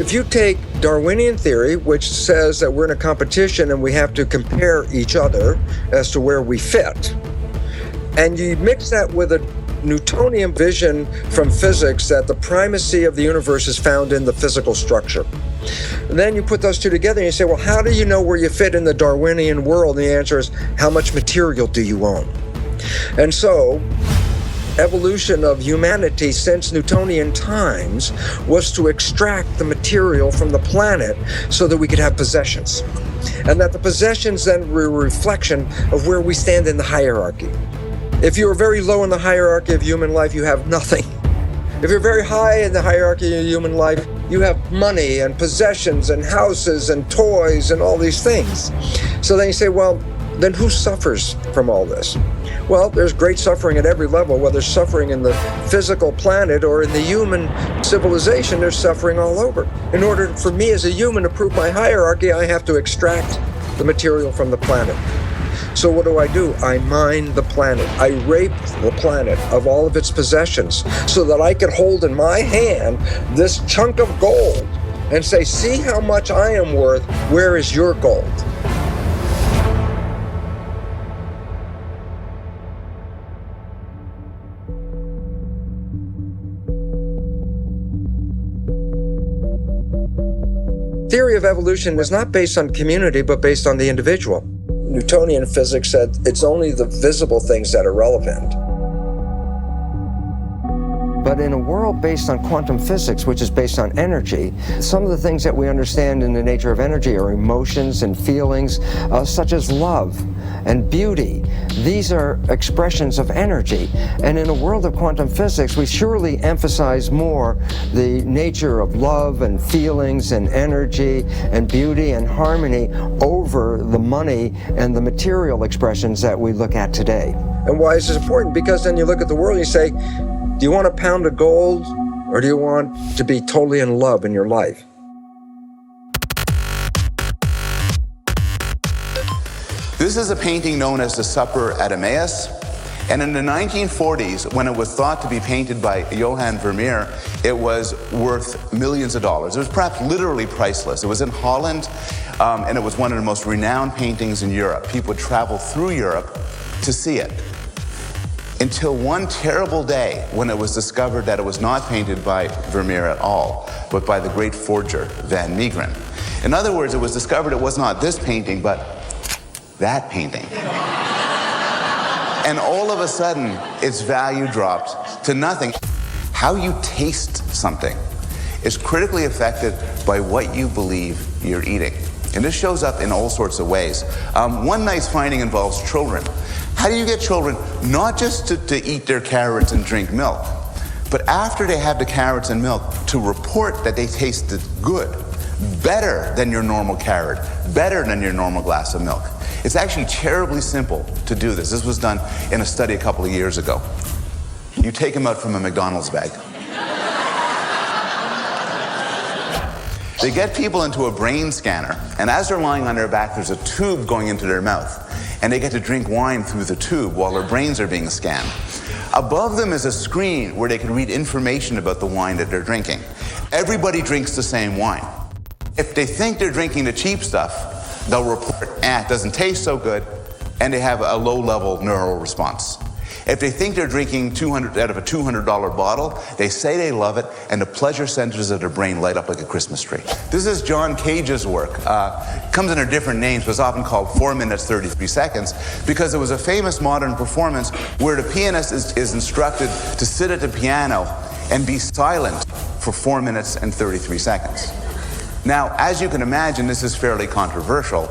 if you take Darwinian theory, which says that we're in a competition and we have to compare each other as to where we fit, and you mix that with a Newtonian vision from physics that the primacy of the universe is found in the physical structure. And then you put those two together and you say, well, how do you know where you fit in the Darwinian world? And the answer is, how much material do you own? And so, evolution of humanity since Newtonian times was to extract the material from the planet so that we could have possessions. And that the possessions then were a reflection of where we stand in the hierarchy. If you're very low in the hierarchy of human life, you have nothing. If you're very high in the hierarchy of human life, you have money and possessions and houses and toys and all these things. So then you say, well, then who suffers from all this? Well, there's great suffering at every level, whether suffering in the physical planet or in the human civilization, there's suffering all over. In order for me as a human to prove my hierarchy, I have to extract the material from the planet. So what do? I mine the planet. I rape the planet of all of its possessions so that I can hold in my hand this chunk of gold and say, see how much I am worth, where is your gold? Theory of evolution is not based on community, but based on the individual. Newtonian physics said it's only the visible things that are relevant. But in a world based on quantum physics, which is based on energy, some of the things that we understand in the nature of energy are emotions and feelings, such as love and beauty. These are expressions of energy. And in a world of quantum physics, we surely emphasize more the nature of love and feelings and energy and beauty and harmony over the money and the material expressions that we look at today. And why is this important? Because then you look at the world and you say, do you want a pound of gold, or do you want to be totally in love in your life? This is a painting known as the Supper at Emmaus. And in the 1940s, when it was thought to be painted by Johann Vermeer, it was worth millions of dollars. It was perhaps literally priceless. It was in Holland, and it was one of the most renowned paintings in Europe. People would travel through Europe to see it. Until one terrible day when it was discovered that it was not painted by Vermeer at all, but by the great forger, Van Meegeren. In other words, it was discovered it was not this painting, but that painting. And all of a sudden, its value dropped to nothing. How you taste something is critically affected by what you believe you're eating. And this shows up in all sorts of ways. One nice finding involves children. How do you get children not just to eat their carrots and drink milk, but after they have the carrots and milk, to report that they tasted good, better than your normal carrot, better than your normal glass of milk? It's actually terribly simple to do this. This was done in a study a couple of years ago. You take them out from a McDonald's bag. They get people into a brain scanner, and as they're lying on their back, there's a tube going into their mouth. And they get to drink wine through the tube while their brains are being scanned. Above them is a screen where they can read information about the wine that they're drinking. Everybody drinks the same wine. If they think they're drinking the cheap stuff, they'll report, it doesn't taste so good, and they have a low-level neural response. If they think they're drinking out of a $200 bottle, they say they love it, and the pleasure centers of their brain light up like a Christmas tree. This is John Cage's work. Comes under different names, but it's often called 4 minutes, 33 seconds, because it was a famous modern performance where the pianist is instructed to sit at the piano and be silent for 4 minutes and 33 seconds. Now, as you can imagine, this is fairly controversial,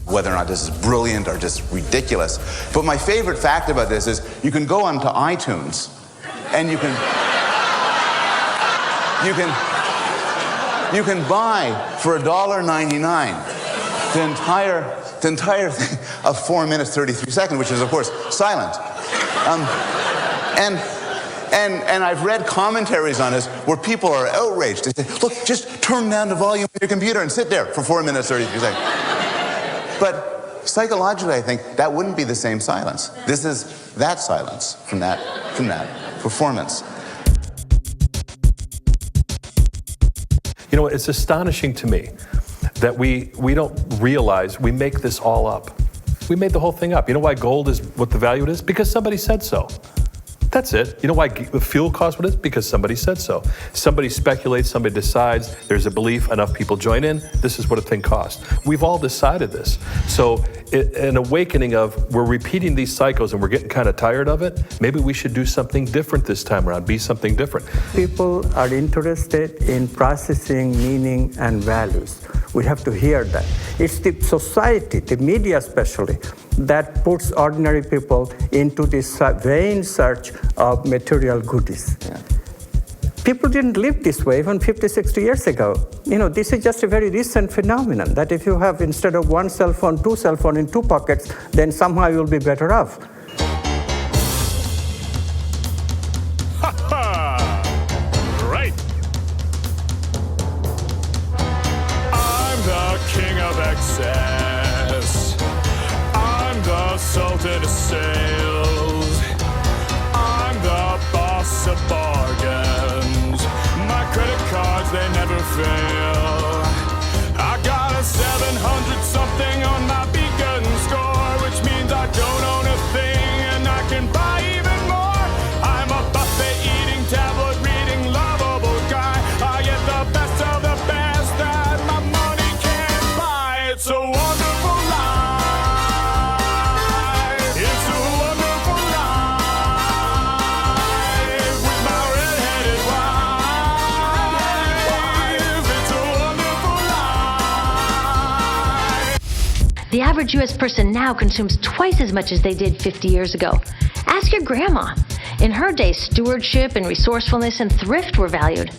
whether or not this is brilliant or just ridiculous. But my favorite fact about this is you can go onto iTunes and you can buy for $1.99 the entire thing of 4 minutes, 33 seconds, which is, of course, silent. And I've read commentaries on this where people are outraged. They say, look, just turn down the volume of your computer and sit there for 4 minutes, 33 seconds. But psychologically, I think that wouldn't be the same silence. This is that silence from that performance. You know, it's astonishing to me that we don't realize we make this all up. We made the whole thing up. You know why gold is what the value it is? Because somebody said so. That's it. You know why fuel costs what it is? Because somebody said so. Somebody speculates, somebody decides, there's a belief, enough people join in, this is what a thing costs. We've all decided this. So an awakening of, we're repeating these cycles and we're getting kind of tired of it, maybe we should do something different this time around, be something different. People are interested in processing meaning and values. We have to hear that. It's the society, the media especially, that puts ordinary people into this vain search of material goodies. Yeah. People didn't live this way even 50, 60 years ago. You know, this is just a very recent phenomenon, that if you have, instead of one cell phone, two cell phones in two pockets, then somehow you'll be better off. Right. I'm the king of excess. I'm the sultan of sales. I'm the boss of bargains. My credit cards, they never fail. I got a 700 something on my beacon score, which means I don't own a thing and I can buy even more. I'm a buffet eating, tablet reading, lovable guy. I get the best of the best that my money can't buy. It's a wonderful life. It's a wonderful life with my red-headed wife. It's a wonderful life. The average U.S. person now consumes twice as much as they did 50 years ago. Ask your grandma. In her day, stewardship and resourcefulness and thrift were valued.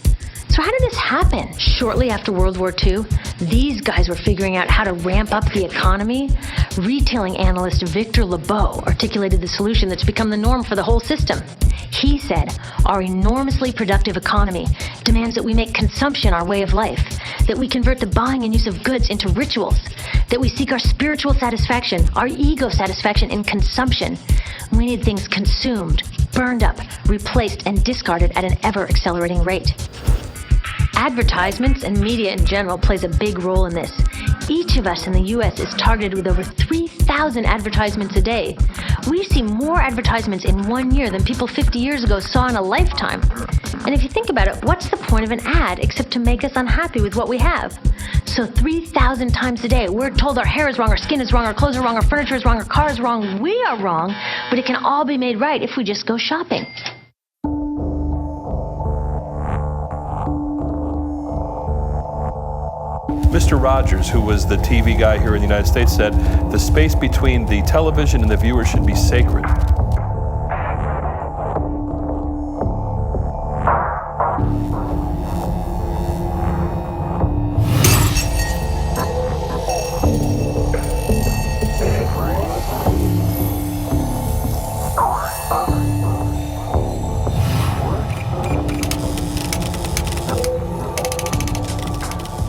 So how did this happen? Shortly after World War II, these guys were figuring out how to ramp up the economy. Retailing analyst Victor Lebeau articulated the solution that's become the norm for the whole system. He said, our enormously productive economy demands that we make consumption our way of life, that we convert the buying and use of goods into rituals, that we seek our spiritual satisfaction, our ego satisfaction in consumption. We need things consumed, burned up, replaced, and discarded at an ever-accelerating rate. Advertisements and media in general plays a big role in this. Each of us in the U.S. is targeted with over 3,000 advertisements a day. We see more advertisements in 1 year than people 50 years ago saw in a lifetime. And if you think about it, what's the point of an ad except to make us unhappy with what we have? So 3,000 times a day, we're told our hair is wrong, our skin is wrong, our clothes are wrong, our furniture is wrong, our car is wrong, we are wrong, but it can all be made right if we just go shopping. Mr. Rogers, who was the TV guy here in the United States, said the space between the television and the viewer should be sacred.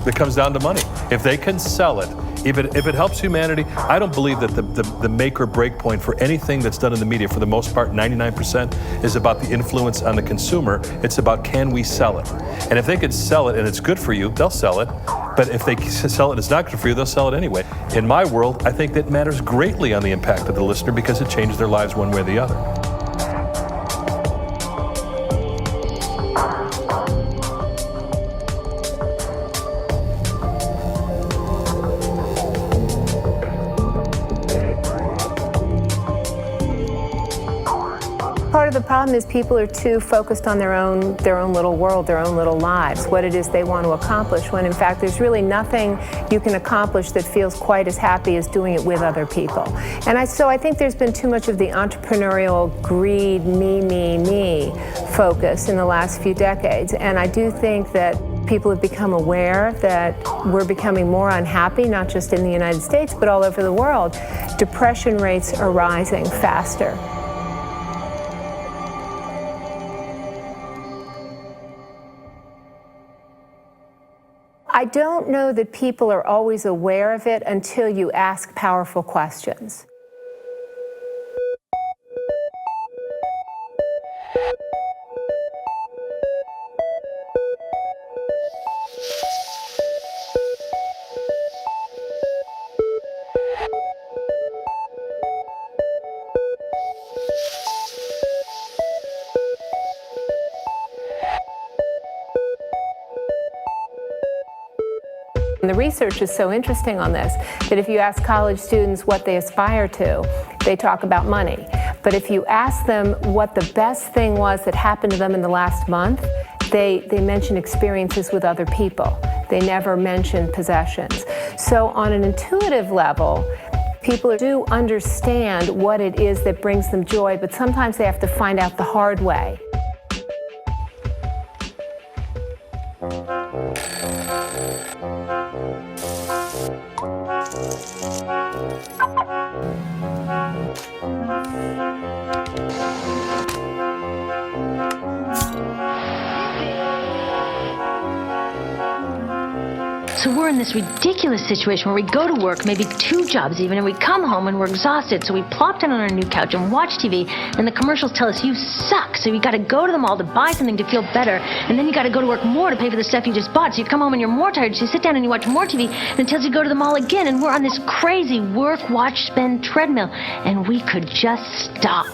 It comes down to money. If they can sell it, if it helps humanity, I don't believe that the make or break point for anything that's done in the media, for the most part, 99%, is about the influence on the consumer. It's about, can we sell it? And if they could sell it and it's good for you, they'll sell it. But if they sell it and it's not good for you, they'll sell it anyway. In my world, I think that matters greatly on the impact of the listener because it changes their lives one way or the other. Part of the problem is people are too focused on their own little world, their own little lives, what it is they want to accomplish, when in fact there's really nothing you can accomplish that feels quite as happy as doing it with other people. And so I think there's been too much of the entrepreneurial greed, me focus in the last few decades. And I do think that people have become aware that we're becoming more unhappy, not just in the United States, but all over the world. Depression rates are rising faster. I don't know that people are always aware of it until you ask powerful questions. And the research is so interesting on this that if you ask college students what they aspire to, they talk about money. But if you ask them what the best thing was that happened to them in the last month, they mention experiences with other people. They never mention possessions. So on an intuitive level, people do understand what it is that brings them joy, but sometimes they have to find out the hard way. So we're in this ridiculous situation where we go to work, maybe 2 jobs even, and we come home and we're exhausted, so we plop down on our new couch and watch TV, and the commercials tell us you suck, so you gotta go to the mall to buy something to feel better, and then you gotta go to work more to pay for the stuff you just bought, so you come home and you're more tired, so you sit down and you watch more TV, and it tells you to go to the mall again, and we're on this crazy work, watch, spend treadmill, and we could just stop.